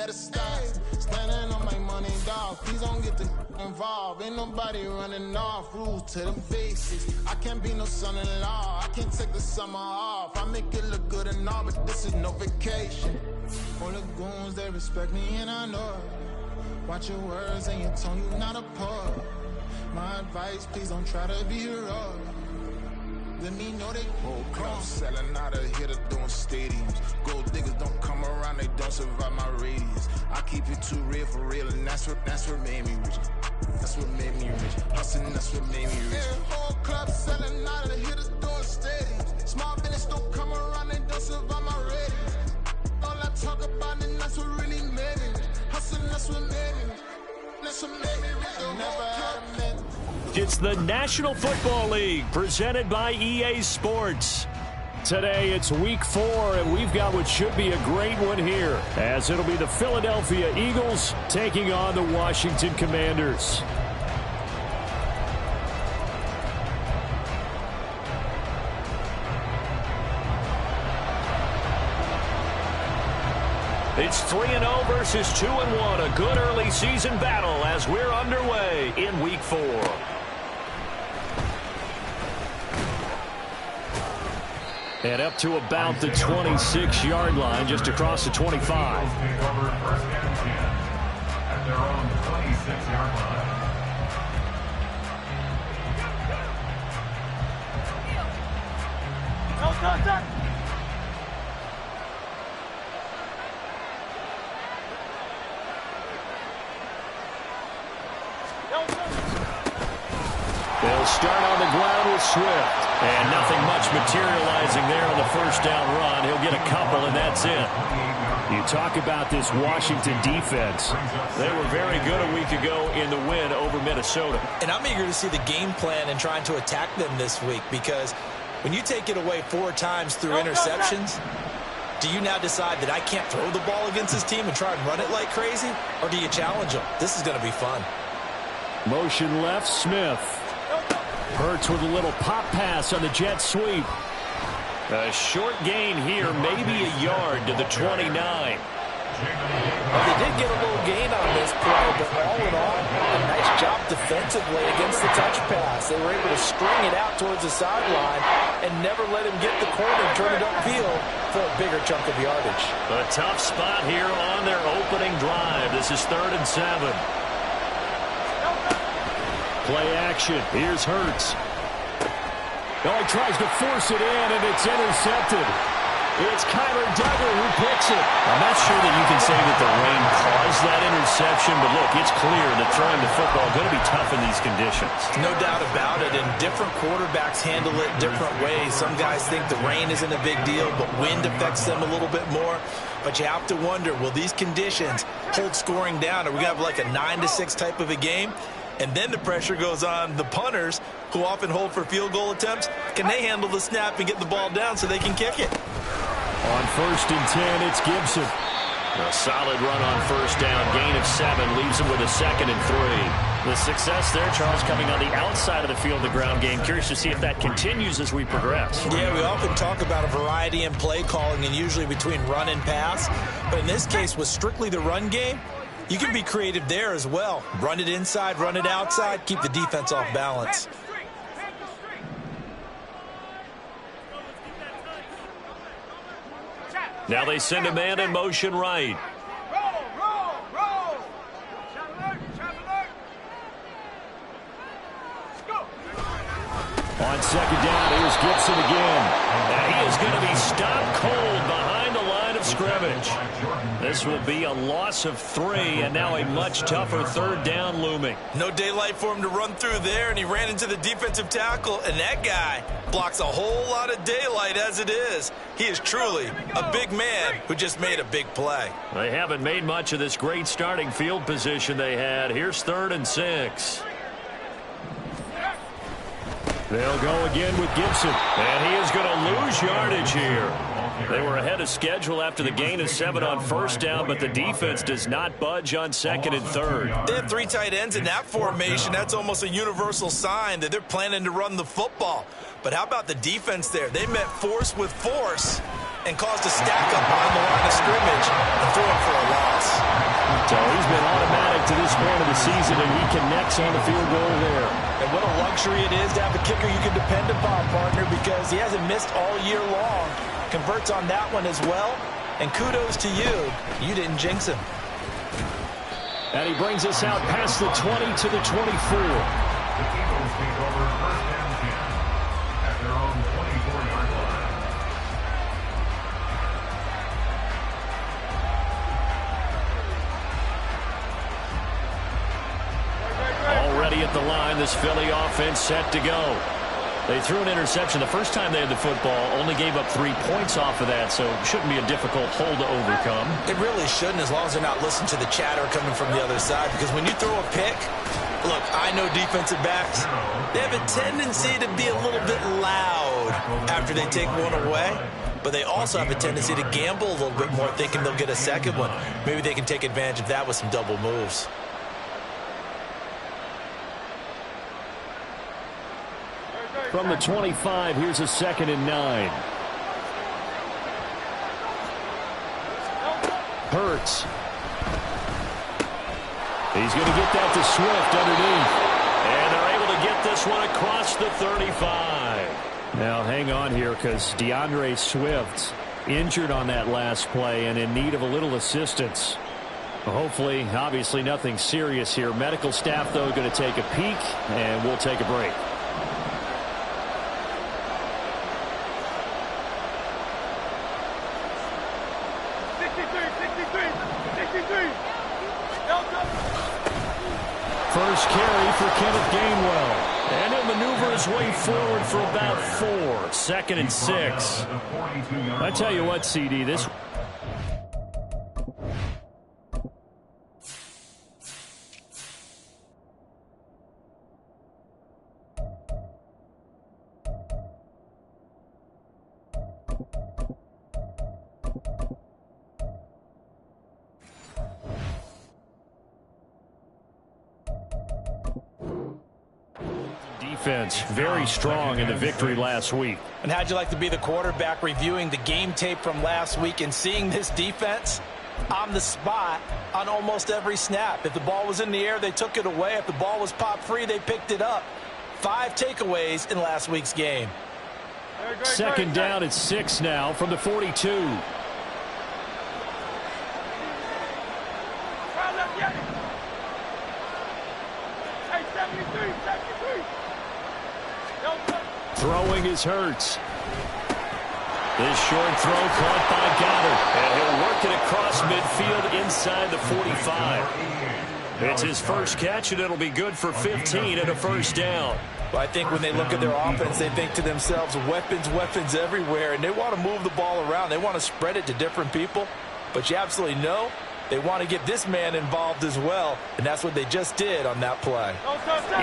better stop. Standing on my money, dog. Please don't get the involved. Ain't nobody running off. Rules to the basics. I can't be no son-in-law. I can't take the summer off. I make it look good and all, but this is no vacation. All the goons, they respect me and I know it. Watch your words and your tone, you not a poet. My advice, please don't try to be heroic. Let me know they whole club selling out of here to doing stadiums. Gold diggers don't come around, they don't survive my radius. I keep it too real for real, and that's what made me rich. That's what made me rich. Hustling, that's what made me rich. Yeah, whole club selling out of here to doing stadiums. Small business don't come around, they don't survive my radius. All I talk about, and that's what really made me rich. Hustling, that's what made me rich. That's what made me rich. Never had a man. It's the National Football League presented by EA Sports. Today it's week 4, and we've got what should be a great one here, as it'll be the Philadelphia Eagles taking on the Washington Commanders. It's 3-0 versus 2-1, a good early season battle as we're underway in week 4. And up to about the 26-yard line, just across the 25. At their own 26-yard line. They'll start on the ground with Swift. And nothing much materializing there on the first down run. He'll get a couple, and that's it. You talk about this Washington defense. They were very good a week ago in the win over Minnesota. And I'm eager to see the game plan and trying to attack them this week, because when you take it away 4 times through interceptions, do you now decide that I can't throw the ball against this team and try and run it like crazy? Or do you challenge them? This is going to be fun. Motion left, Smith. Hurts with a little pop pass on the jet sweep. A short gain here, maybe a yard to the 29. Well, they did get a little gain on this play, but all in all, a nice job defensively against the touch pass. They were able to string it out towards the sideline and never let him get the corner and turn it upfield for a bigger chunk of yardage. A tough spot here on their opening drive. This is 3rd and 7. Play action. Here's Hurts. Oh, he tries to force it in, and it's intercepted. It's Kyler Duggar who picks it. I'm not sure that you can say that the rain caused that interception, but look, it's clear that throwing the football is going to be tough in these conditions. No doubt about it, and different quarterbacks handle it different ways. Some guys think the rain isn't a big deal, but wind affects them a little bit more. But you have to wonder, will these conditions hold scoring down? Are we going to have like a 9-6 type of a game? And then the pressure goes on the punters, who often hold for field goal attempts. Can they handle the snap and get the ball down so they can kick it? On 1st and 10, it's Gibson. A solid run on first down. Gain of 7 leaves him with a 2nd and 3. The success there, Charles, coming on the outside of the field, the ground game. Curious to see if that continues as we progress. Yeah, we often talk about a variety in play calling, and usually between run and pass. But in this case, with strictly the run game, you can be creative there as well. Run it inside, run it outside, keep the defense off balance. Now they send a man in motion right. On 2nd down, here's Gibson again. And he is going to be stopped cold behind the line of scrimmage. This will be a loss of 3, and now a much tougher 3rd down looming. No daylight for him to run through there, and he ran into the defensive tackle, and that guy blocks a whole lot of daylight as it is. He is truly a big man who just made a big play. They haven't made much of this great starting field position they had. Here's 3rd and 6. They'll go again with Gibson. And he is going to lose yardage here. They were ahead of schedule after the gain of 7 on first down, but the defense does not budge on 2nd and 3rd. They have 3 tight ends in that formation. That's almost a universal sign that they're planning to run the football. But how about the defense there? They met force with force and caused a stack up behind the line of scrimmage and threw it for a loss. So he's been automatic to this point of the season, and he connects on the field goal there. And what a luxury it is to have a kicker you can depend upon, partner, because he hasn't missed all year long. Converts on that one as well. And kudos to you. You didn't jinx him. And he brings us out past the 20 to the 24. The Eagles take over first and 10 at their own 24-yard line. Already at the line, this Philly offense set to go. They threw an interception the first time they had the football, only gave up 3 points off of that, so it shouldn't be a difficult hole to overcome. It really shouldn't, as long as they're not listening to the chatter coming from the other side, because when you throw a pick, look, I know defensive backs, they have a tendency to be a little bit loud after they take one away, but they also have a tendency to gamble a little bit more, thinking they'll get a second one. Maybe they can take advantage of that with some double moves. From the 25, here's a 2nd and 9. Hurts. He's going to get that to Swift underneath. And they're able to get this one across the 35. Now hang on here, because DeAndre Swift injured on that last play and in need of a little assistance. Hopefully, obviously nothing serious here. Medical staff, though, going to take a peek, and we'll take a break. First carry for Kenneth Gainwell. And he'll maneuver his way forward for about 4. 2nd and 6. I tell you what, CD, this... Defense very strong in the victory last week. And how'd you like to be the quarterback reviewing the game tape from last week and seeing this defense on the spot on almost every snap? If the ball was in the air, they took it away. If the ball was popped free, they picked it up. 5 takeaways in last week's game. 2nd down at 6 now from the 42. Throwing is Hurts. This short throw caught by Goddard. And he'll work it across midfield inside the 45. It's his first catch, and it'll be good for 15 and a first down. Well, I think when they look at their offense, they think to themselves, weapons, weapons everywhere, and they want to move the ball around. They want to spread it to different people. But you absolutely know they want to get this man involved as well, and that's what they just did on that play.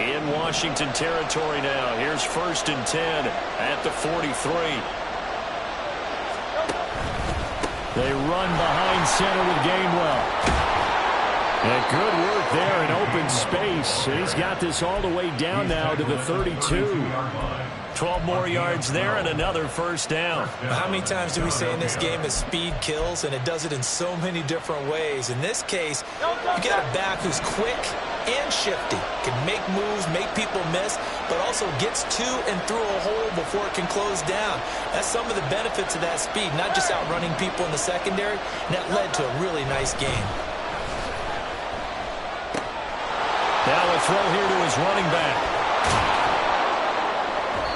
In Washington territory now. Here's 1st and 10 at the 43. They run behind center with Gainwell. And good work there in open space. He's got this all the way down now to the 32. 12 more yards there and another first down. How many times do we say in this game that speed kills, and it does it in so many different ways? In this case, you got a back who's quick and shifty, can make moves, make people miss, but also gets to and through a hole before it can close down. That's some of the benefits of that speed, not just outrunning people in the secondary. And that led to a really nice game. Now a throw here to his running back.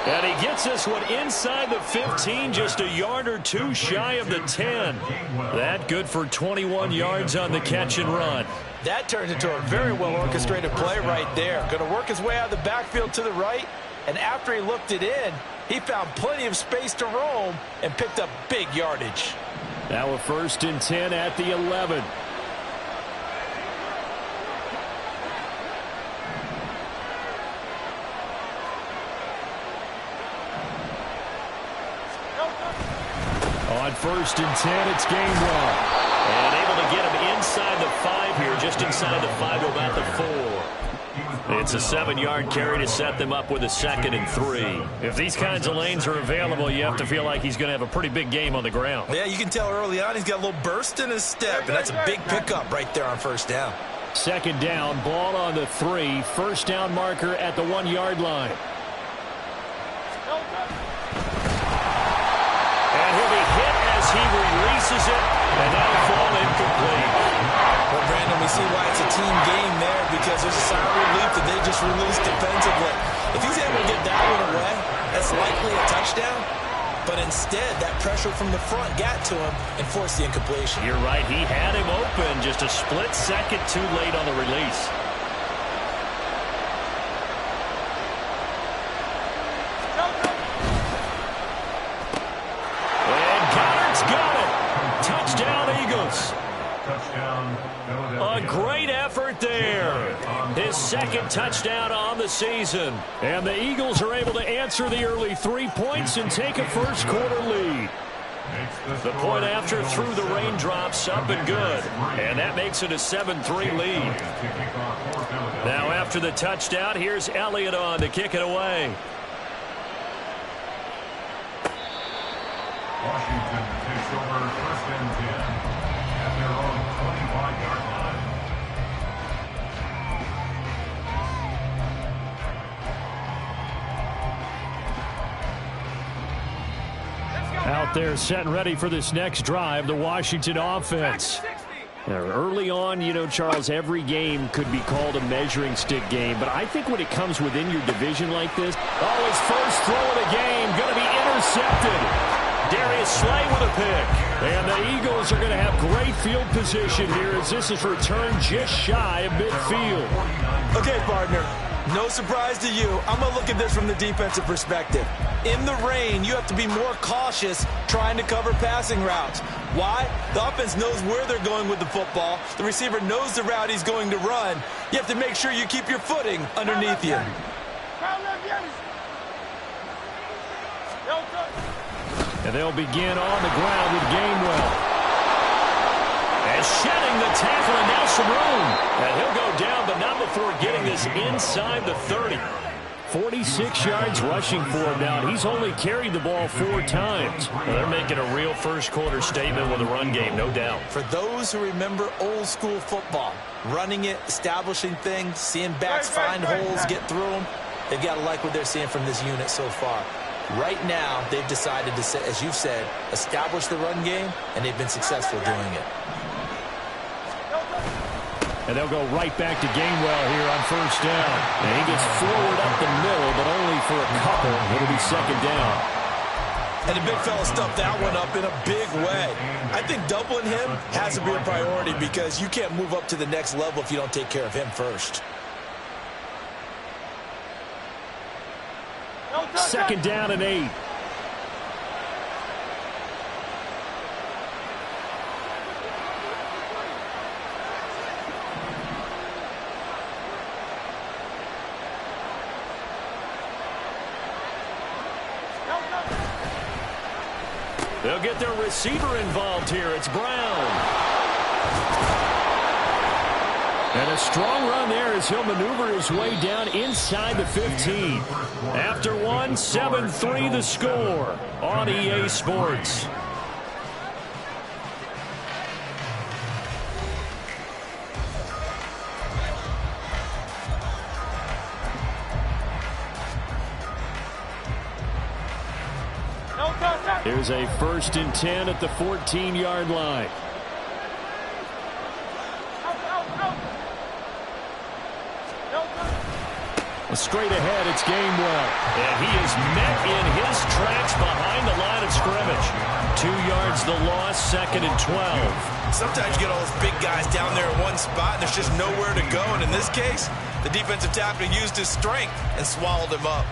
And he gets this one inside the 15, just a yard or 2 shy of the 10. That good for 21 yards on the catch and run. That turns into a very well-orchestrated play right there. Going to work his way out of the backfield to the right, and after he looked it in, he found plenty of space to roam and picked up big yardage. Now a 1st and 10 at the 11. On 1st and 10, it's Gainwell. And able to get him inside the 5 here, just inside the 5 to about the 4. It's a 7-yard carry to set them up with a 2nd and 3. If these kinds of lanes are available, you have to feel like he's going to have a pretty big game on the ground. Yeah, you can tell early on he's got a little burst in his step, and that's a big pickup right there on 1st down. 2nd down, ball on the 3. 1st down marker at the 1-yard line. And he'll be hit as he releases it, and that'll fall incomplete. Well, Brandon, we see why it's a team game there, because there's a sign of relief that they just released defensively. If he's able to get that one away, that's likely a touchdown. But instead, that pressure from the front got to him and forced the incompletion. You're right. He had him open, just a split second too late on the release. And Goddard's got it. Touchdown, Eagles. A great effort there. His 2nd touchdown on the season. And the Eagles are able to answer the early 3 points and take a first quarter lead. The point after through the raindrops up and good. And that makes it a 7-3 lead. Now after the touchdown, here's Elliott on to kick it away. Washington takes over 1st and 10 at their own 25-yard line. Out there set and ready for this next drive, the Washington offense. Now, early on, you know, Charles, every game could be called a measuring stick game, but I think when it comes within your division like this, his first throw of the game going to be intercepted. Darius Slay with a pick. And the Eagles are going to have great field position here as this is returned just shy of midfield. Okay, partner, no surprise to you. I'm going to look at this from the defensive perspective. In the rain, you have to be more cautious trying to cover passing routes. Why? The offense knows where they're going with the football. The receiver knows the route he's going to run. You have to make sure you keep your footing underneath you. And they'll begin on the ground with Gainwell. And shedding the tackle, and now some room. And he'll go down, but not before getting this inside the 30. 46 yards rushing for him now. He's only carried the ball 4 times. Well, they're making a real first quarter statement with a run game, no doubt. For those who remember old school football, running it, establishing things, seeing backs find holes, get through them, they've got to like what they're seeing from this unit so far. Right now, they've decided to, as you've said, establish the run game, and they've been successful doing it. And they'll go right back to Gainwell here on 1st down. And he gets forward up the middle, but only for a couple. It'll be 2nd down. And the big fella stuffed that one up in a big way. I think doubling him has to be a priority because you can't move up to the next level if you don't take care of him first. 2nd down and 8. They'll get their receiver involved here. It's Brown. And a strong run there as he'll maneuver his way down inside the 15. After one, 7-3 the score on EA Sports. Here's a 1st and 10 at the 14-yard line. Straight ahead, it's Gainwell. And he is met in his tracks behind the line of scrimmage. 2 yards the loss, 2nd and 12. Sometimes you get all those big guys down there in one spot, and there's just nowhere to go. And in this case, the defensive tackle used his strength and swallowed him up.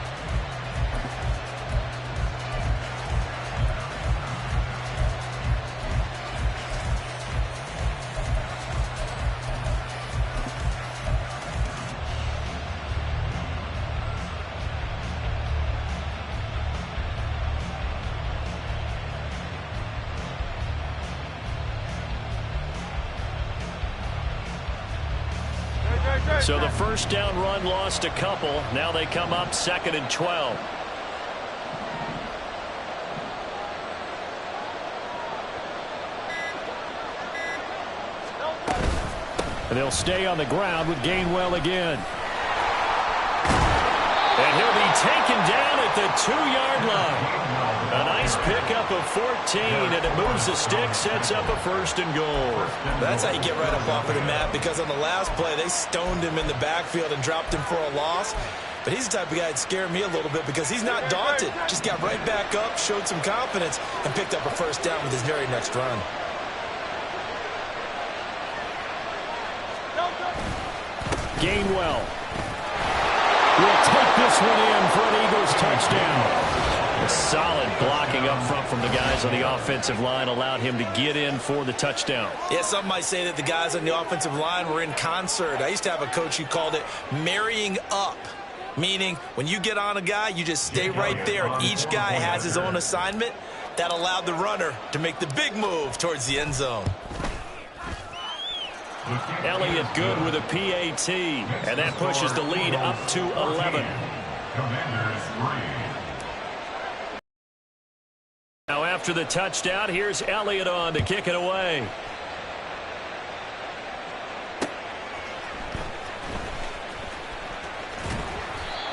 So the first down run lost a couple. Now they come up 2nd and 12. And they'll stay on the ground with Gainwell again. And he'll be taken down at the 2-yard line. A nice pickup of 14, and it moves the stick, sets up a 1st and goal. That's how you get right up off of the mat, because on the last play, they stoned him in the backfield and dropped him for a loss. But he's the type of guy that scared me a little bit because he's not daunted. Just got right back up, showed some confidence, and picked up a 1st down with his very next run. Gainwell will take this one in for an Eagles touchdown. A solid blocking up front from the guys on the offensive line allowed him to get in for the touchdown. Yeah, some might say that the guys on the offensive line were in concert. I used to have a coach who called it marrying up, meaning when you get on a guy, you just stay right there, and each guy has his own assignment. That allowed the runner to make the big move towards the end zone. Elliott good with a PAT, and that pushes the lead up to 11. Commanders 3. Now after the touchdown, here's Elliott on to kick it away.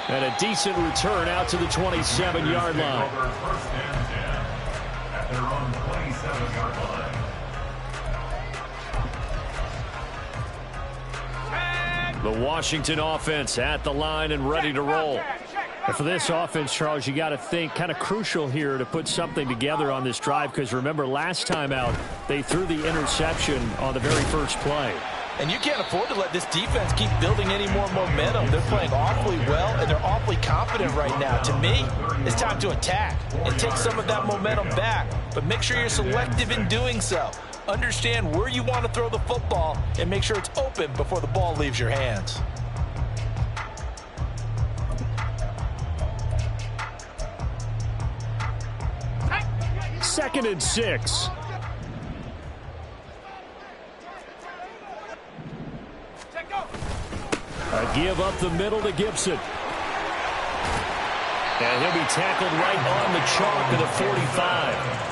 And a decent return out to the 27-yard line. First and 10 at their own 27-yard line. The Washington offense at the line and ready to roll. And for this offense, Charles, you got to think kind of crucial here to put something together on this drive, because remember last time out they threw the interception on the very first play. And you can't afford to let this defense keep building any more momentum. They're playing awfully well, and they're awfully confident right now. To me, it's time to attack and take some of that momentum back. But make sure you're selective in doing so. Understand where you want to throw the football and make sure it's open before the ball leaves your hands. Second and 6. A give up the middle to Gibson. And he'll be tackled right on the chalk of the 45.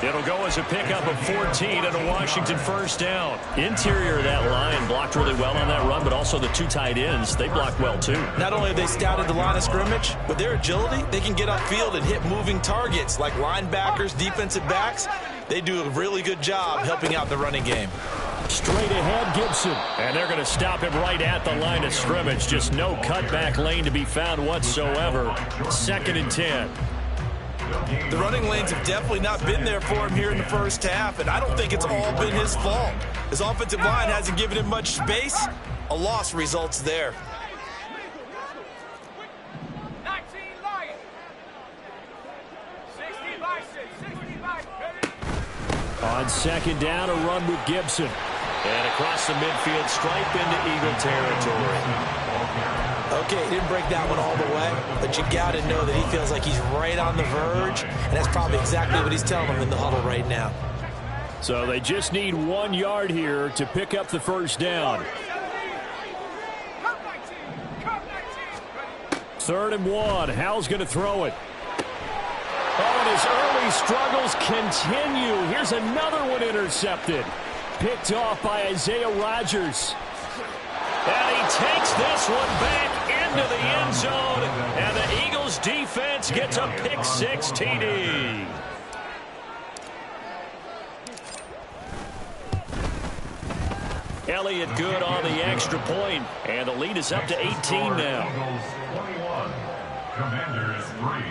It'll go as a pickup of 14 and a Washington first down. Interior of that line blocked really well on that run, but also the 2 tight ends, they blocked well too. Not only have they scouted the line of scrimmage, with their agility, they can get upfield and hit moving targets like linebackers, defensive backs. They do a really good job helping out the running game. Straight ahead, Gibson. And they're going to stop him right at the line of scrimmage. Just no cutback lane to be found whatsoever. 2nd and 10. The running lanes have definitely not been there for him here in the first half, and I don't think it's all been his fault. His offensive line hasn't given him much space. A loss results there. On 2nd down, a run with Gibson. And across the midfield stripe into Eagle territory. Okay, he didn't break that one all the way, but you got to know that he feels like he's right on the verge, and that's probably exactly what he's telling him in the huddle right now. So they just need 1 yard here to pick up the first down. 3rd and 1. Howell's going to throw it. Oh, and his early struggles continue. Here's another one intercepted. Picked off by Isaiah Rodgers. And he takes this one back into the end zone. And the Eagles defense gets a pick-6 TD. Elliott good on the extra point, and the lead is up to 18 now. Eagles 21, Commanders 3.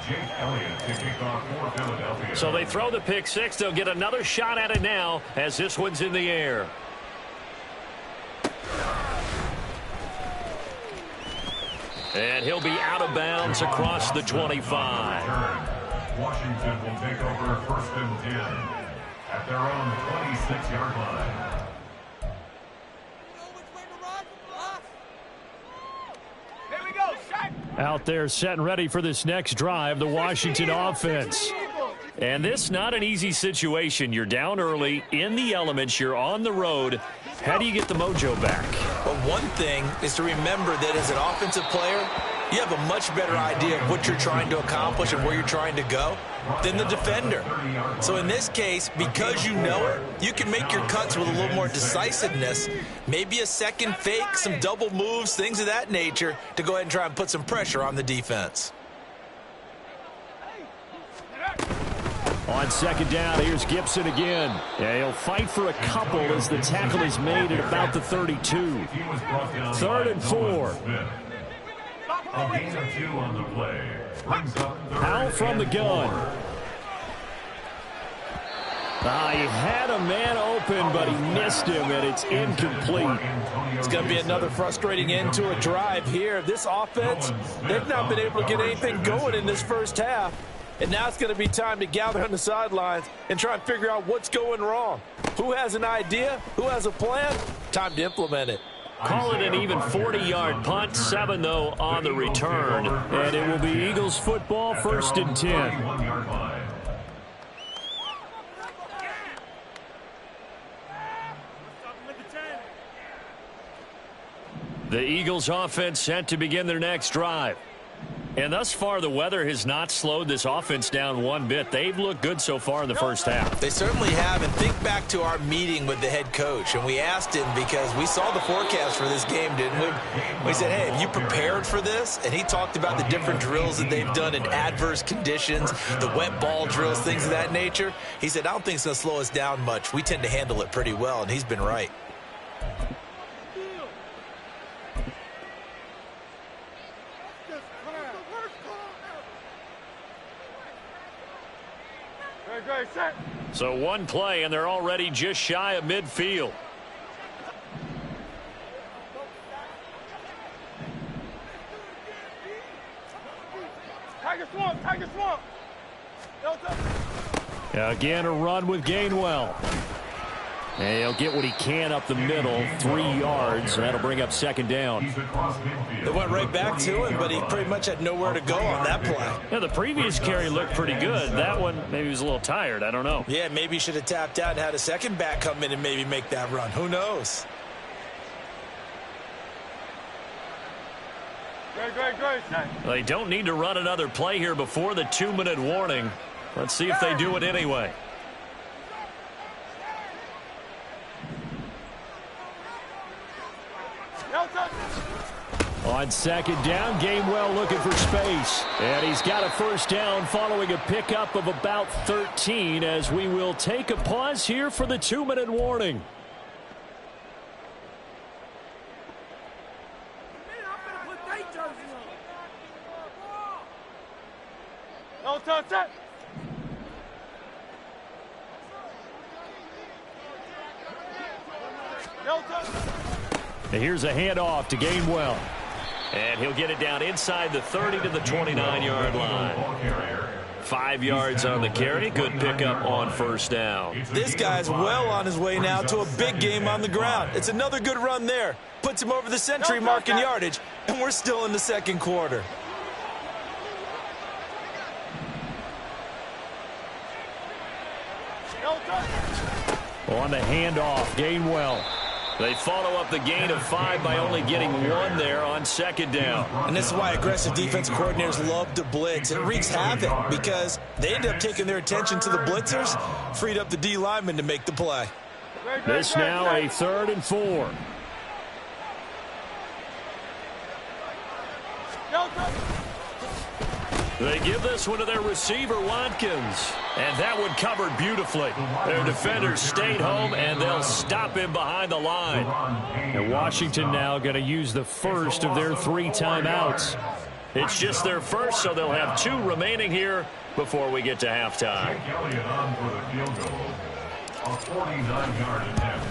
Jake Elliott to kick off for Philadelphia. So they throw the pick-6. They'll get another shot at it now as this one's in the air. And he'll be out of bounds across the 25. Washington will take over 1st and 10 at their own 26-yard line. Out there set and ready for this next drive, the Washington offense. And this not an easy situation. You're down early, in the elements, you're on the road. How do you get the mojo back? Well, one thing is to remember that as an offensive player, you have a much better idea of what you're trying to accomplish and where you're trying to go than the defender. So in this case, because you know it, you can make your cuts with a little more decisiveness, maybe a second fake, some double moves, things of that nature, to go ahead and try and put some pressure on the defense. On second down, here's Gibson again. Yeah, he'll fight for a couple as the tackle is made at about the 32. 3rd and 4. A gain of 2 on the play. Powell from the gun. He had a man open, but he missed him, and it's incomplete. It's going to be another frustrating end to a drive here. This offense, they've not been able to get anything going in this first half. And now it's going to be time to gather on the sidelines and try and figure out what's going wrong. Who has an idea? Who has a plan? Time to implement it. Call it an even 40-yard punt. 7, though, on the return. And it will be Eagles football, 1st and 10. The Eagles offense set to begin their next drive. And thus far, the weather has not slowed this offense down one bit. They've looked good so far in the first half. They certainly have. And think back to our meeting with the head coach. And we asked him because we saw the forecast for this game, didn't we? We said, hey, have you prepared for this? And he talked about the different drills that they've done in adverse conditions, the wet ball drills, things of that nature. He said, I don't think it's going to slow us down much. We tend to handle it pretty well, and he's been right. So one play, and they're already just shy of midfield. Tiger Swamp. Again, a run with Gainwell. And he'll get what he can up the middle, 3 yards, and that'll bring up second down. They went right back to him, but he pretty much had nowhere to go on that play. Yeah, the previous carry looked pretty good. That one, maybe he was a little tired. I don't know. Yeah, maybe he should have tapped out and had a second back come in and maybe make that run. Who knows? They don't need to run another play here before the 2-minute warning. Let's see if they do it anyway. On second down, Gainwell looking for space. And he's got a first down following a pickup of about 13 as we will take a pause here for the 2-minute warning. No touch. And here's a handoff to Gainwell. And he'll get it down inside the 30 to the 29-yard line. 5 yards on the carry. Good pickup on first down. This guy's well on his way now to a big game on the ground. It's another good run there. Puts him over the century mark in yardage, and we're still in the second quarter. On the handoff, Gainwell. They follow up the gain of 5 by only getting 1 there on second down. And this is why aggressive defensive coordinators love to blitz. It wreaks havoc because they end up taking their attention to the blitzers, freed up the D lineman to make the play. This now a 3rd and 4. They give this one to their receiver, Watkins. And that one covered beautifully. Their defenders stayed home, and they'll stop him behind the line. And Washington now going to use the first of their 3 timeouts. It's just their first, so they'll have 2 remaining here before we get to halftime. Elliott on for the field goal. A 49-yard attempt.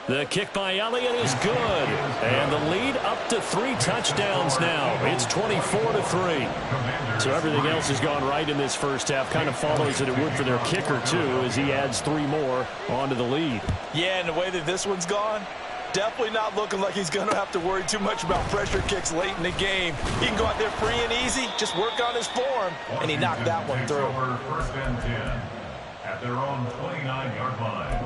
The kick by Elliott is good. And the lead up to 3 touchdowns now. It's 24-3. So everything else has gone right in this first half. Kind of follows that it would for their kicker, too, as he adds 3 more onto the lead. Yeah, and the way that this one's gone, Definitely not looking like he's going to have to worry too much about pressure kicks late in the game. He can go out there free and easy, just work on his form, and he knocked that one through. First and 10 at their own 29-yard line.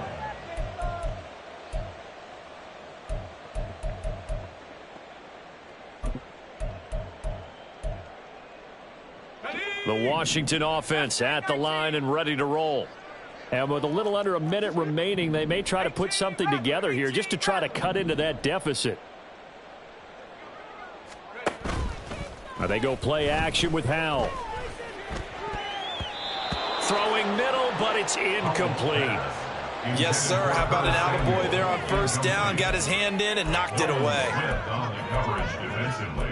The Washington offense at the line and ready to roll. And with a little under a minute remaining, they may try to put something together here just to try to cut into that deficit. Now they go play action with Howell. Throwing middle, but it's incomplete. Yes, sir. How about an attaboy there on first down? Got his hand in and knocked it away. On the coverage defensively.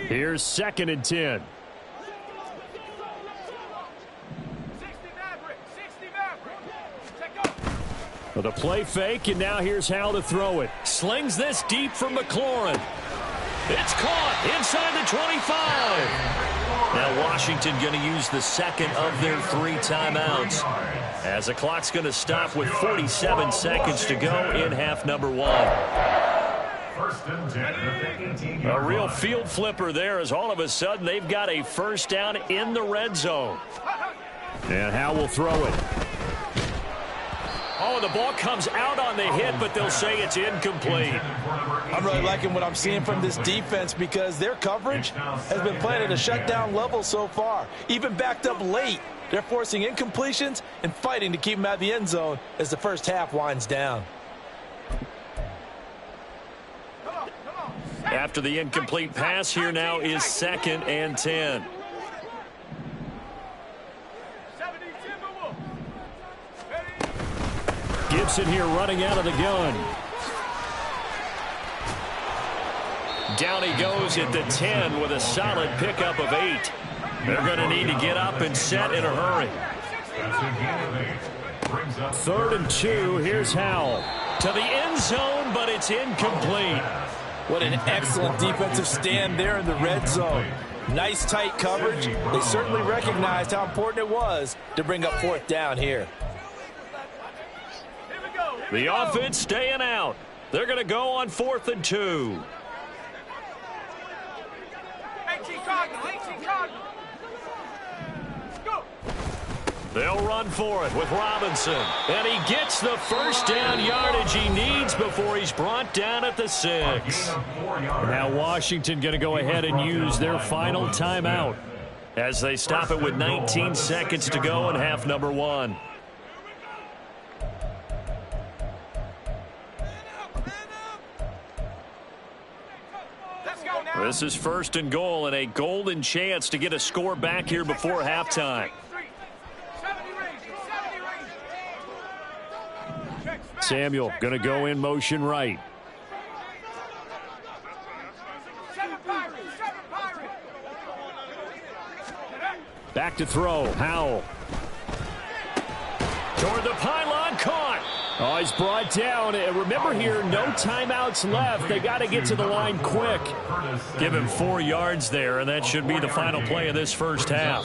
Here's 2nd and 10. Well, the play fake, and now here's how to throw it. Slings this deep for McLaurin. It's caught inside the 25. Now Washington going to use the second of their 3 timeouts, as the clock's going to stop with 47 seconds to go in half number 1. First and 10 at the 18-yard A real line. field flipper there, as all of a sudden they've got a first down in the red zone. And Howell will throw it. Oh, the ball comes out on the hit, but they'll say it's incomplete. I'm really liking what I'm seeing from this defense because their coverage has been playing at a shutdown level so far. Even backed up late, they're forcing incompletions and fighting to keep them out of the end zone as the first half winds down. After the incomplete pass, here now is 2nd and 10. Gibson here running out of the gun. Down he goes at the 10 with a solid pickup of 8. They're going to need to get up and set in a hurry. 3rd and 2. Here's Howell. To the end zone, but it's incomplete. What an excellent defensive stand there in the red zone. Nice tight coverage. They certainly recognized how important it was to bring up 4th down here. The offense staying out. They're going to go on 4th and 2. 18 Cardinal. Go. They'll run for it with Robinson. And he gets the first down yardage he needs before he's brought down at the 6. Now Washington going to go ahead and use their final timeout as they stop it with 19 seconds to go in half number 1. This is 1st and goal and a golden chance to get a score back here before halftime. Samuel going to go in motion right. Back to throw. Howell. Toward the pylon, caught. Oh, he's brought down. And remember here, no timeouts left. They got to get to the line quick. Give him 4 yards there, and that should be the final play of this first half.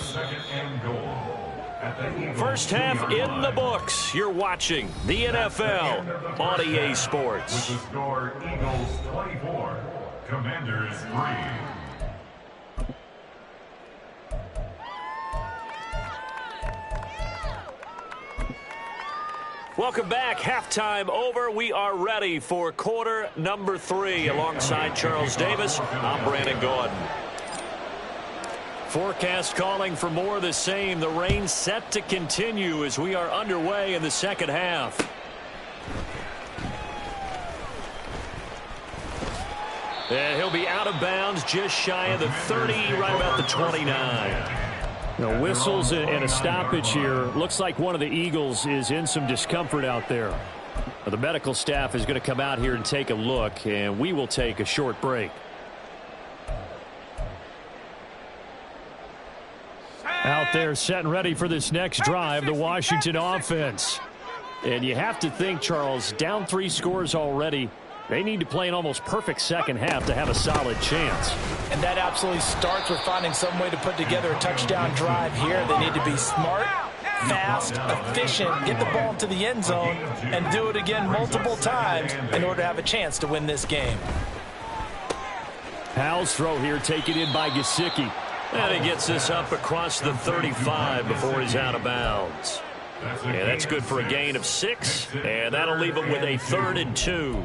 First half in the books. You're watching the NFL on EA Sports. With the score, Eagles 24, Commanders 3. Welcome back. Halftime over. We are ready for quarter number 3. Alongside Charles Davis, I'm Brandon Gordon. Forecast calling for more of the same. The rain set to continue as we are underway in the second half. And he'll be out of bounds just shy of the 30, right about the 29. Now, whistles and a stoppage here. Looks like one of the Eagles is in some discomfort out there. The medical staff is going to come out here and take a look, and we will take a short break. Out there set and ready for this next drive, the Washington offense. And you have to think, Charles, down 3 scores already. They need to play an almost perfect second half to have a solid chance. And that absolutely starts with finding some way to put together a touchdown drive here. They need to be smart, fast, efficient, get the ball to the end zone, and do it again multiple times in order to have a chance to win this game. Howell's throw here taken in by Gesicki. And he gets this up across the 35 before he's out of bounds. Yeah, that's good for a gain of 6, and that'll leave him with a 3rd and 2.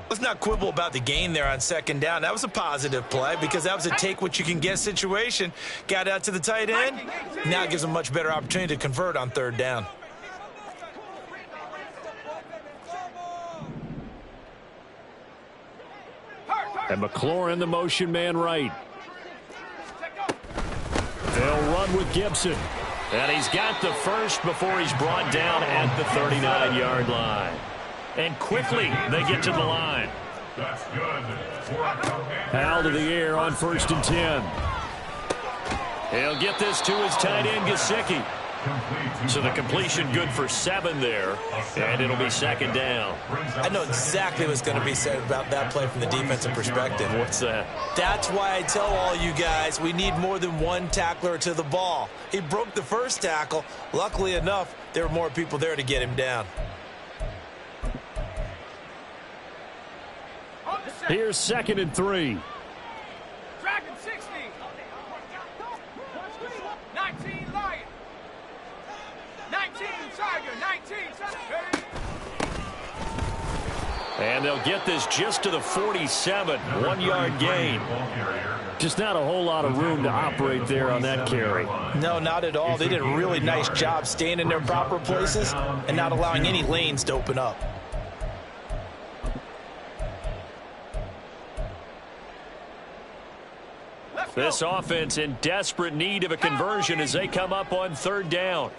Let's not quibble about the gain there on 2nd down. That was a positive play because that was a take-what-you-can-get situation. Got out to the tight end. Now it gives him a much better opportunity to convert on 3rd down. And McLaurin, the motion man right. They'll run with Gibson. And he's got the first before he's brought down at the 39-yard line. And quickly, they get to the line. That's good. Howell to the air on 1st and 10. He'll get this to his tight end, Gesicki. So the completion good for 7 there, and it'll be 2nd down. I know exactly what's going to be said about that play from the defensive perspective. What's that? That's why I tell all you guys we need more than one tackler to the ball. He broke the first tackle. Luckily enough, there were more people there to get him down. Here's 2nd and 3. Dragon 60. 19 Lion. 19 Tiger. 19 Tiger. And they'll get this just to the 47. 1-yard gain. Just not a whole lot of room to operate there on that carry. No, not at all. They did a really nice job staying in their proper places and not allowing any lanes to open up. This offense in desperate need of a conversion as they come up on 3rd down.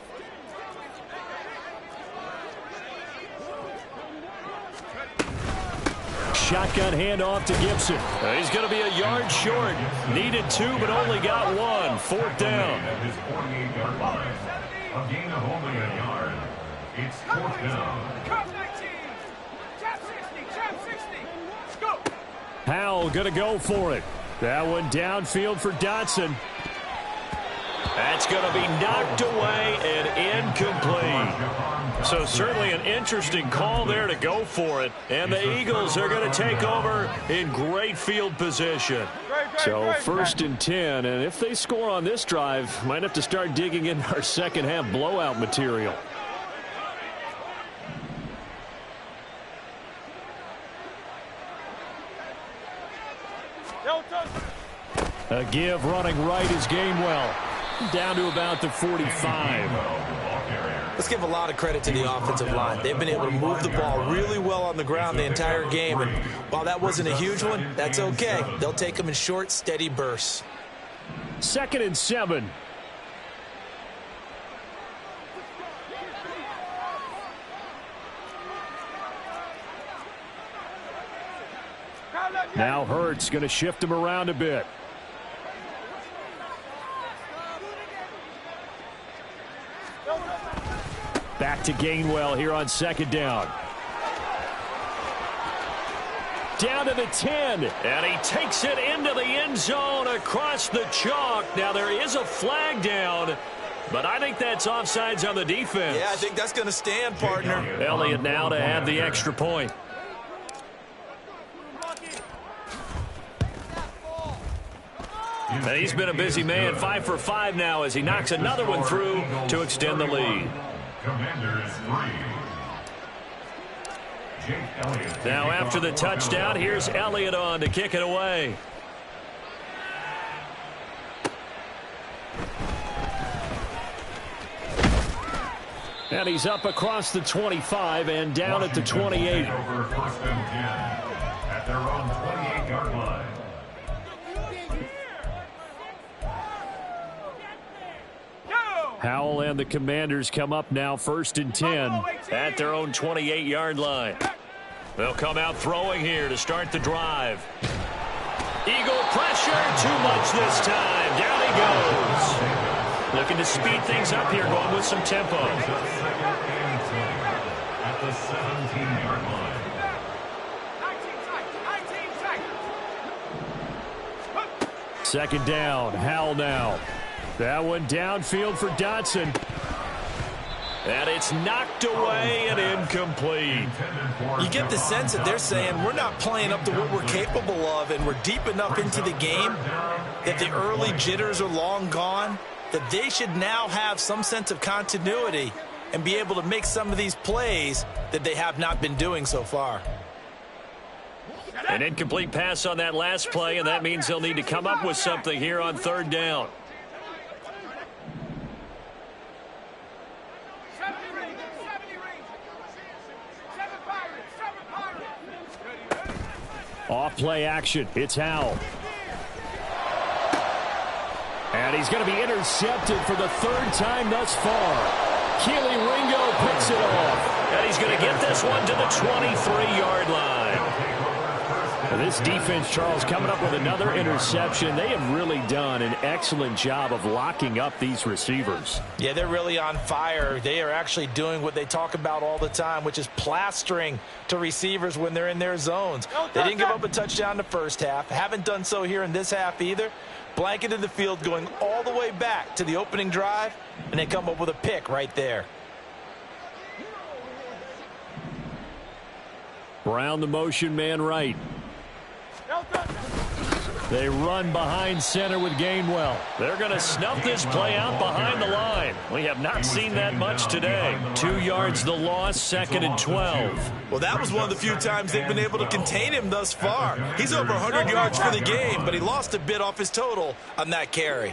Shotgun handoff to Gibson. He's going to be a yard short. Needed 2, but only got 1. 4th down. At his 48-yard line. A gain of only a yard. It's 4th down. Cup 19. Tap 60. Tap 60. Go. Howell going to go for it. That one downfield for Dotson. That's going to be knocked away and incomplete. So certainly an interesting call there to go for it. And the Eagles are going to take over in great field position. So 1st and 10. And if they score on this drive, might have to start digging in our second half blowout material. A give running right is Gainwell. Down to about the 45. Let's give a lot of credit to the offensive line. They've been able to move the ball really well on the ground the entire game. And while that wasn't a huge one, that's okay. They'll take them in short, steady bursts. 2nd and 7. Now Hurts going to shift him around a bit. Back to Gainwell here on 2nd down. Down to the 10. And he takes it into the end zone across the chalk. Now there is a flag down, but I think that's offsides on the defense. Yeah, I think that's going to stand, partner. Elliott now to add the extra point. And he's been a busy man, 5 for 5 now as he knocks another one through to extend the lead. Commanders 3. Jake Elliott. Now after the touchdown, here's Elliott on to kick it away. And he's up across the 25 and down at the 28. Over 1st and 10 at their own 28-yard line. Howell and the Commanders come up now 1st and 10 at their own 28-yard line. They'll come out throwing here to start the drive. Eagle pressure, too much this time. Down he goes. Looking to speed things up here, going with some tempo. At the 17-yard line. 2nd down, Howell now. That one downfield for Dotson. And it's knocked away and incomplete. You get the sense that they're saying we're not playing up to what we're capable of, and we're deep enough into the game that the early jitters are long gone, that they should now have some sense of continuity and be able to make some of these plays that they have not been doing so far. An incomplete pass on that last play, and that means they'll need to come up with something here on third down. Off play action. It's Howell. And he's going to be intercepted for the third time thus far. Keely Ringo picks it off. And he's going to get this one to the 23-yard line. This defense, Charles, coming up with another interception. They have really done an excellent job of locking up these receivers. Yeah, they're really on fire. They are actually doing what they talk about all the time, which is plastering to receivers when they're in their zones. They didn't give up a touchdown in the first half. Haven't done so here in this half either. Blanketed the field going all the way back to the opening drive, and they come up with a pick right there. Brown the motion man right. They run behind center with Gainwell. They're going to snuff this play out behind the line. We have not seen that much today. 2 yards the loss, 2nd and 12. Well, that was one of the few times they've been able to contain him thus far. He's over 100 yards for the game, but he lost a bit off his total on that carry.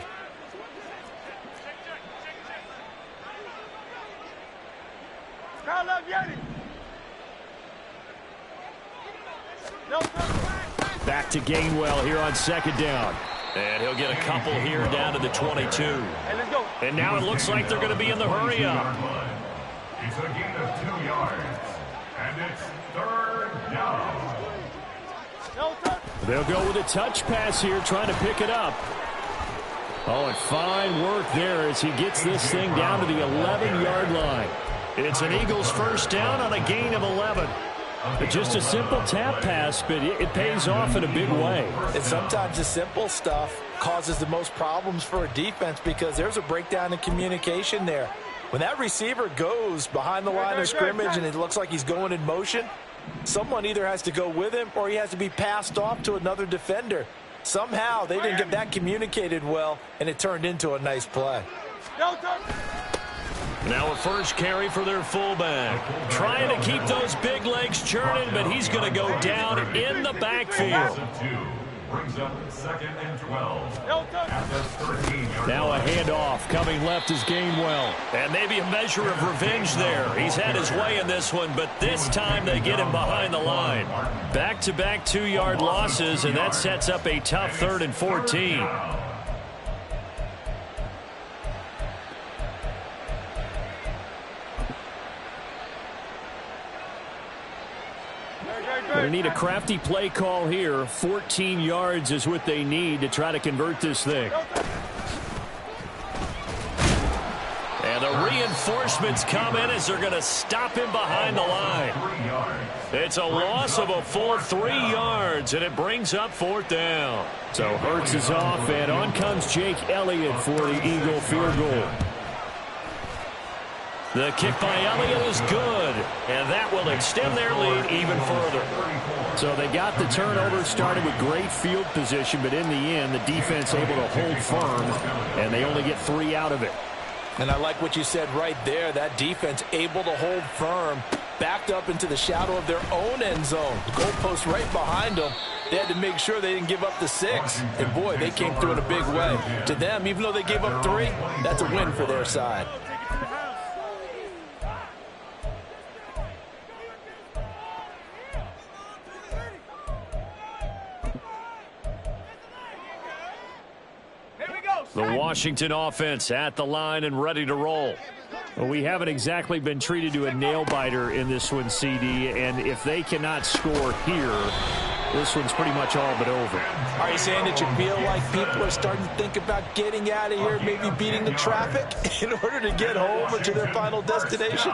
Back to Gainwell here on 2nd down. And he'll get a couple here down to the 22. And now it looks like they're going to be in the hurry up. It's a gain of 2 yards. And it's 3rd down. They'll go with a touch pass here, trying to pick it up. Oh, and fine work there as he gets this thing down to the 11-yard line. It's an Eagles first down on a gain of 11. But just a simple tap pass, but it pays off in a big way. And sometimes the simple stuff causes the most problems for a defense because there's a breakdown in communication there. When that receiver goes behind the line of scrimmage and it looks like he's going in motion, someone either has to go with him or he has to be passed off to another defender. Somehow they didn't get that communicated well, and it turned into a nice play. Now a first carry for their fullback. Trying to keep those big legs churning, but he's going to go down in the backfield. Brings up 2nd and 12. At the 13-yard Now a handoff. Coming left is Gainwell. And maybe a measure of revenge there. He's had his way in this one, but this time they get him behind the line. Back-to-back 2-yard losses, and that sets up a tough 3rd and 14. They need a crafty play call here. 14 yards is what they need to try to convert this thing. And the reinforcements come in as they're going to stop him behind the line. It's a loss of a full 3 yards, and it brings up 4th down. So Hurts is off, and on comes Jake Elliott for the Eagle field goal. The kick by Elliott is good, and that will extend their lead even further. So they got the turnover, started with great field position, but in the end, the defense able to hold firm, and they only get 3 out of it. And I like what you said right there. That defense able to hold firm, backed up into the shadow of their own end zone. The goalpost right behind them. They had to make sure they didn't give up the 6. And, boy, they came through in a big way. To them, even though they gave up 3, that's a win for their side. The Washington offense at the line and ready to roll. Well, we haven't exactly been treated to a nail-biter in this one, CD, and if they cannot score here, this one's pretty much all but over. Are you saying that you feel like people are starting to think about getting out of here, maybe beating the traffic in order to get home or to their final destination?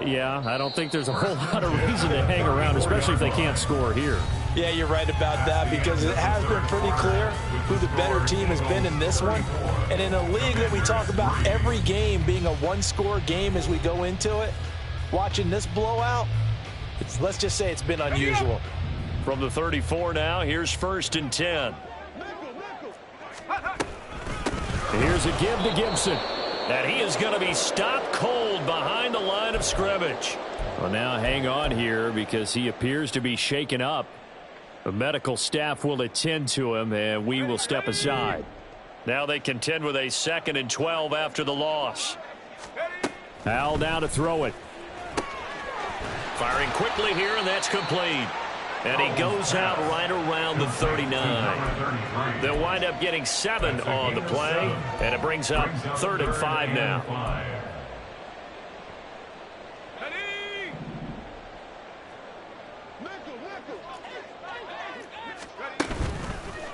Yeah, I don't think there's a whole lot of reason to hang around, especially if they can't score here. Yeah, you're right about that, because it has been pretty clear who the better team has been in this one. And in a league that we talk about every game being a one-score game as we go into it, watching this blowout, let's just say it's been unusual. From the 34 now, here's 1st and 10. Here's a give to Gibson. And he is going to be stopped cold behind the line of scrimmage. Well, now hang on here because he appears to be shaken up. The medical staff will attend to him, and we will step aside. Now they contend with a 2nd and 12 after the loss. Al now to throw it. Firing quickly here, and that's complete. And he goes out right around the 39. They'll wind up getting 7 on the play, and it brings up 3rd and 5 now.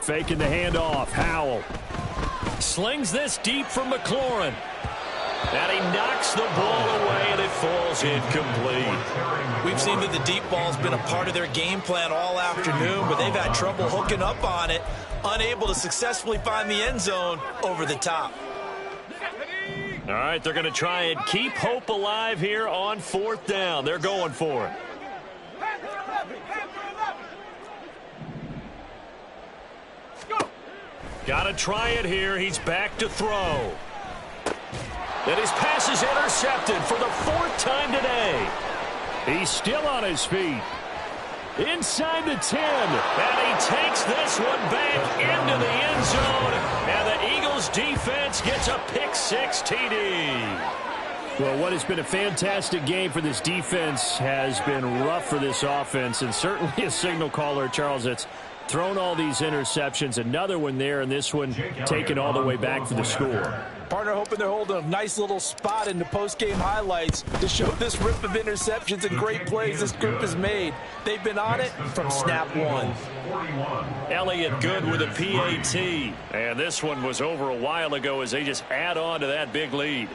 Faking the handoff. Howell slings this deep from McLaurin. And he knocks the ball away, and it falls incomplete. We've seen that the deep ball's been a part of their game plan all afternoon, but they've had trouble hooking up on it, unable to successfully find the end zone over the top. All right, they're going to try and keep hope alive here on 4th down. They're going for it. Got to try it here. He's back to throw. And his pass is intercepted for the 4th time today. He's still on his feet. Inside the 10. And he takes this one back into the end zone. And the Eagles defense gets a pick-6 TD. Well, what has been a fantastic game for this defense has been rough for this offense. And certainly a signal caller, Charles, that's thrown all these interceptions. Another one there, and this one taken all the way back for the score. Partner hoping they're holding a nice little spot in the post-game highlights to show this rip of interceptions and great plays this group has made. They've been on it from snap one. Elliott good with a PAT. And this one was over a while ago as they just add on to that big lead.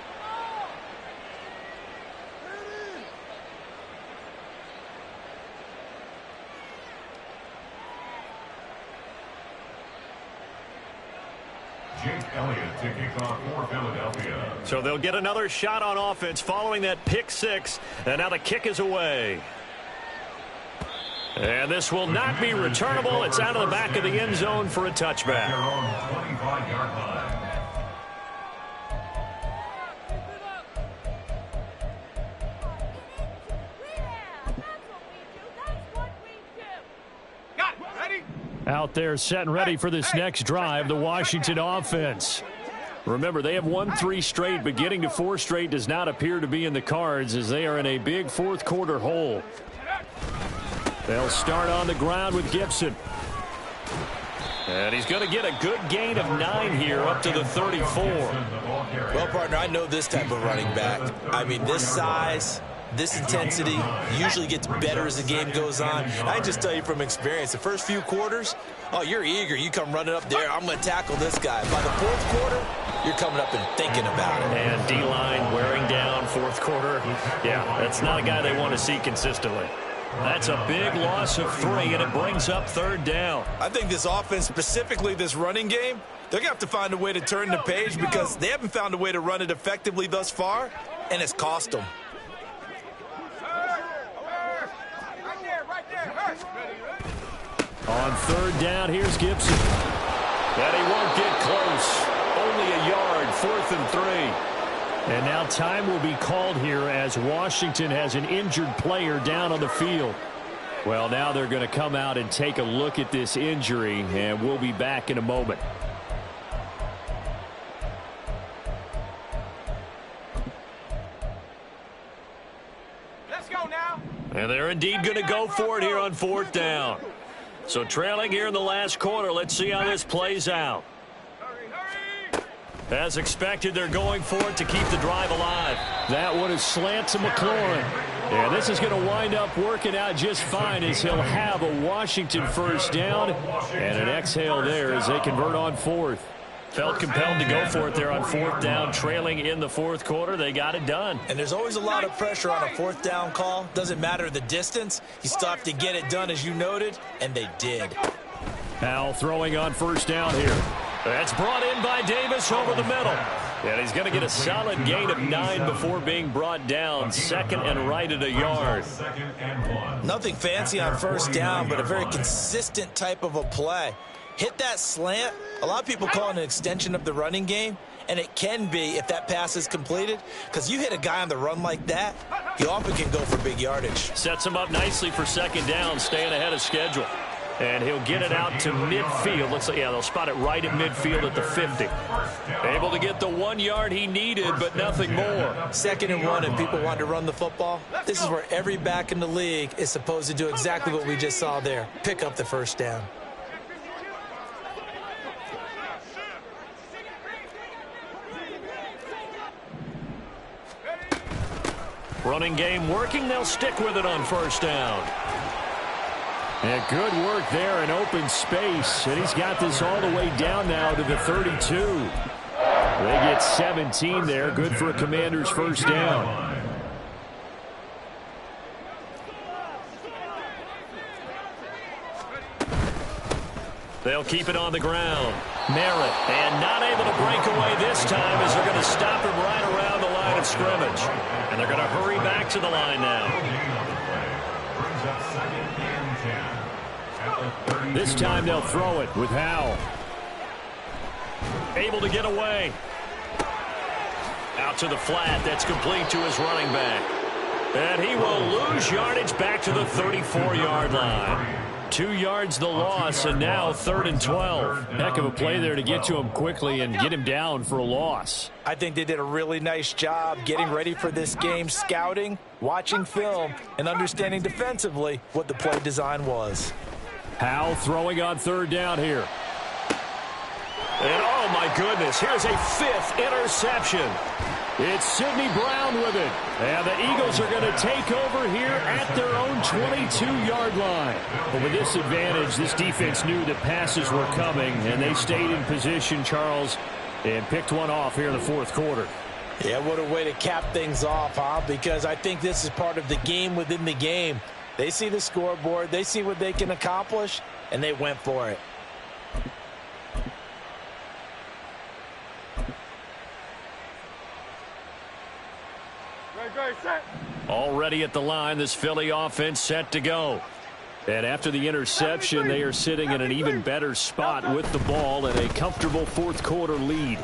Jake Elliott to kick off for Philadelphia. So they'll get another shot on offense following that pick-6. And now the kick is away. And this will not be returnable. It's out of the back of the end zone for a touchback. Their own 25-yard line. Out there set and ready for this next drive, the Washington offense. Remember, they have won 3 straight, but getting to 4 straight does not appear to be in the cards as they are in a big 4th quarter hole. They'll start on the ground with Gibson. And he's going to get a good gain of 9 here up to the 34. Well, partner, I know this type of running back. I mean, this size, this intensity usually gets better as the game goes on. I can just tell you from experience, the first few quarters, oh, you're eager. You come running up there, I'm going to tackle this guy. By the 4th quarter, you're coming up and thinking about it. And D-line wearing down 4th quarter. Yeah, that's not a guy they want to see consistently. That's a big loss of 3, and it brings up 3rd down. I think this offense, specifically this running game, they're going to have to find a way to turn the page because they haven't found a way to run it effectively thus far, and it's cost them. On 3rd down, here's Gibson. And he won't get close. Only a yard, 4th and 3. And now time will be called here as Washington has an injured player down on the field. Well, now they're going to come out and take a look at this injury, and we'll be back in a moment. Let's go now. And they're indeed going to go for it here on 4th down. So trailing here in the last quarter, let's see how this plays out. As expected, they're going for it to keep the drive alive. That one is slant to McLaurin. And this is going to wind up working out just fine as he'll have a Washington first down and an exhale there as they convert on fourth. Felt compelled to go for it there on fourth down, trailing in the fourth quarter. They got it done. And there's always a lot of pressure on a fourth down call. Doesn't matter the distance. You still have to get it done, as you noted, and they did. Howell throwing on first down here. That's brought in by Davis over the middle. And he's going to get a solid gain of 9 before being brought down. Second and right at a yard. Nothing fancy on first down, but a very consistent type of a play. Hit that slant. A lot of people call it an extension of the running game, and it can be if that pass is completed, because you hit a guy on the run like that, he often can go for big yardage. Sets him up nicely for second down, staying ahead of schedule. And he'll get it out to midfield. Looks like, yeah, they'll spot it right at midfield at the 50. Able to get the 1 yard he needed, but nothing more. Second and 1, and people want to run the football. This is where every back in the league is supposed to do exactly what we just saw there. Pick up the first down. Running game working. They'll stick with it on first down. And good work there in open space. And he's got this all the way down now to the 32. They get 17 there. Good for a Commanders first down. They'll keep it on the ground. Merritt, and not able to break away this time as they're going to stop him right around the line of scrimmage. And they're going to hurry back to the line now. This time they'll throw it with Howell. Able to get away. Out to the flat. That's complete to his running back. And he will lose yardage back to the 34-yard line. 2 yards the loss, and now 3rd and 12. Heck of a play there to get to him quickly and get him down for a loss. I think they did a really nice job getting ready for this game, scouting, watching film, and understanding defensively what the play design was. Howell throwing on 3rd down here. And oh my goodness, here's a 5th interception. It's Sidney Brown with it. And the Eagles are going to take over here at their own 22-yard line. But with this advantage, this defense knew that passes were coming, and they stayed in position, Charles, and picked one off here in the fourth quarter. Yeah, what a way to cap things off, huh? Because I think this is part of the game within the game. They see the scoreboard, they see what they can accomplish, and they went for it. Already at the line, this Philly offense set to go. And after the interception, they are sitting in an even better spot with the ball and a comfortable fourth quarter lead.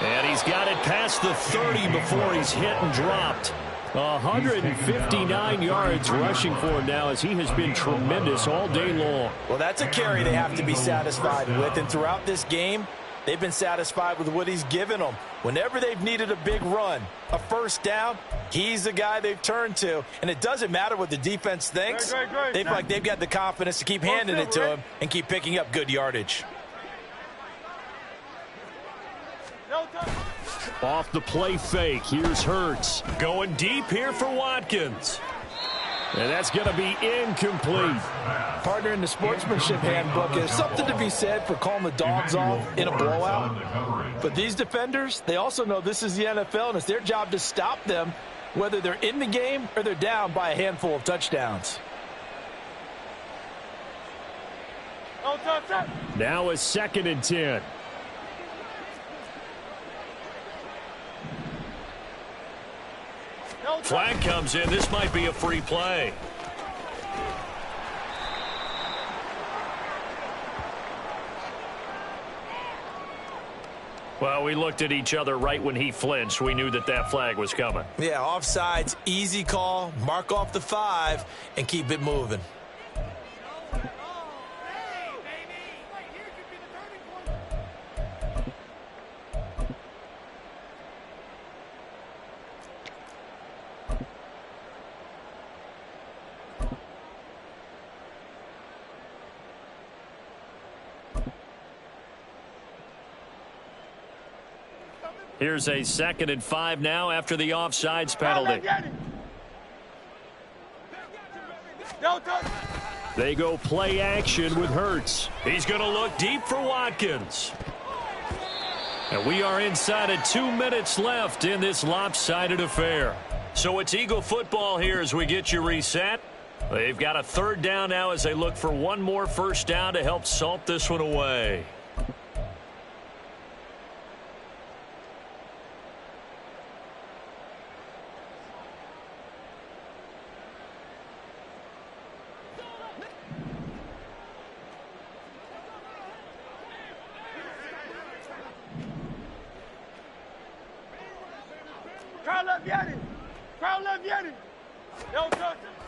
And he's got it past the 30 before he's hit and dropped. 159 yards rushing for him now as he has been tremendous all day long. Well, that's a carry they have to be satisfied with. And throughout this game, they've been satisfied with what he's given them. Whenever they've needed a big run, a first down, he's the guy they've turned to. And it doesn't matter what the defense thinks. They feel like they've got the confidence to keep handing it to him and keep picking up good yardage. Off the play fake, here's Hurts. Going deep here for Watkins. And that's going to be incomplete. Partner, in the sportsmanship handbook, there's something to be said for calling the dogs off in a blowout. But these defenders, they also know this is the NFL, and it's their job to stop them, whether they're in the game or they're down by a handful of touchdowns. Now a 2nd and 10. Flag comes in. This might be a free play. Well, we looked at each other right when he flinched. We knew that that flag was coming. Yeah, offsides, easy call, mark off the 5, and keep it moving. Here's a 2nd and 5 now after the offsides penalty. They go play action with Hurts. He's going to look deep for Watkins. And we are inside of 2 minutes left in this lopsided affair. So it's Eagle football here as we get you reset. They've got a 3rd down now as they look for one more first down to help salt this one away.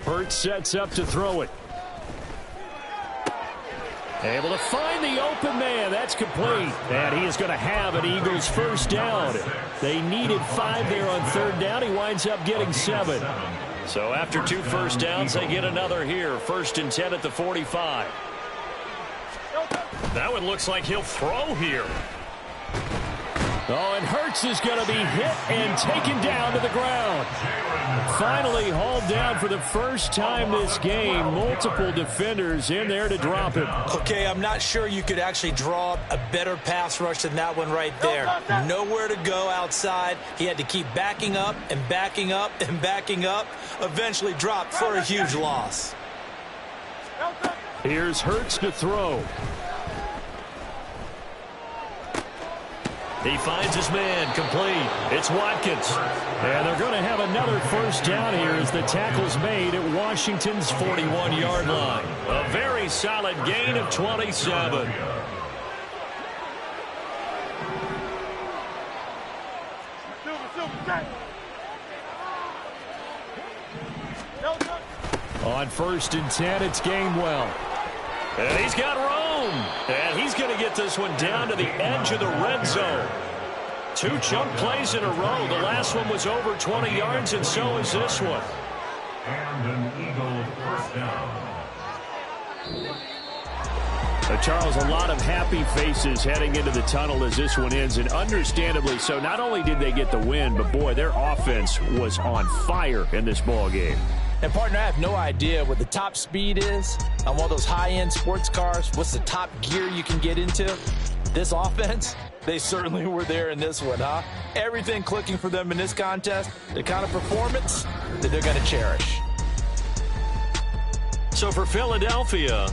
Hurts sets up to throw it. Able to find the open man. That's complete. And he is going to have an Eagles first down. They needed 5 there on 3rd down. He winds up getting 7. So after 2 first downs, they get another here. 1st and 10 at the 45. That one looks like he'll throw here. Oh, and Hurts is going to be hit and taken down to the ground. Finally hauled down for the first time this game. Multiple defenders in there to drop him. Okay, I'm not sure you could actually draw a better pass rush than that one right there. Nowhere to go outside. He had to keep backing up and backing up and backing up. Eventually dropped for a huge loss. Here's Hurts to throw. He finds his man, complete. It's Watkins. And they're going to have another first down here as the tackle's made at Washington's 41-yard line. A very solid gain of 27. On 1st and 10, it's Gainwell. And he's got room. And he's going to get this one down to the edge of the red zone. 2 chunk plays in a row. The last one was over 20 yards, and so is this one. And an Eagle first down. Charles, a lot of happy faces heading into the tunnel as this one ends, and understandably so. Not only did they get the win, but boy, their offense was on fire in this ball game. And, partner, I have no idea what the top speed is on one of those high-end sports cars. What's the top gear you can get into? This offense, they certainly were there in this one, huh? Everything clicking for them in this contest, the kind of performance that they're going to cherish. So for Philadelphia,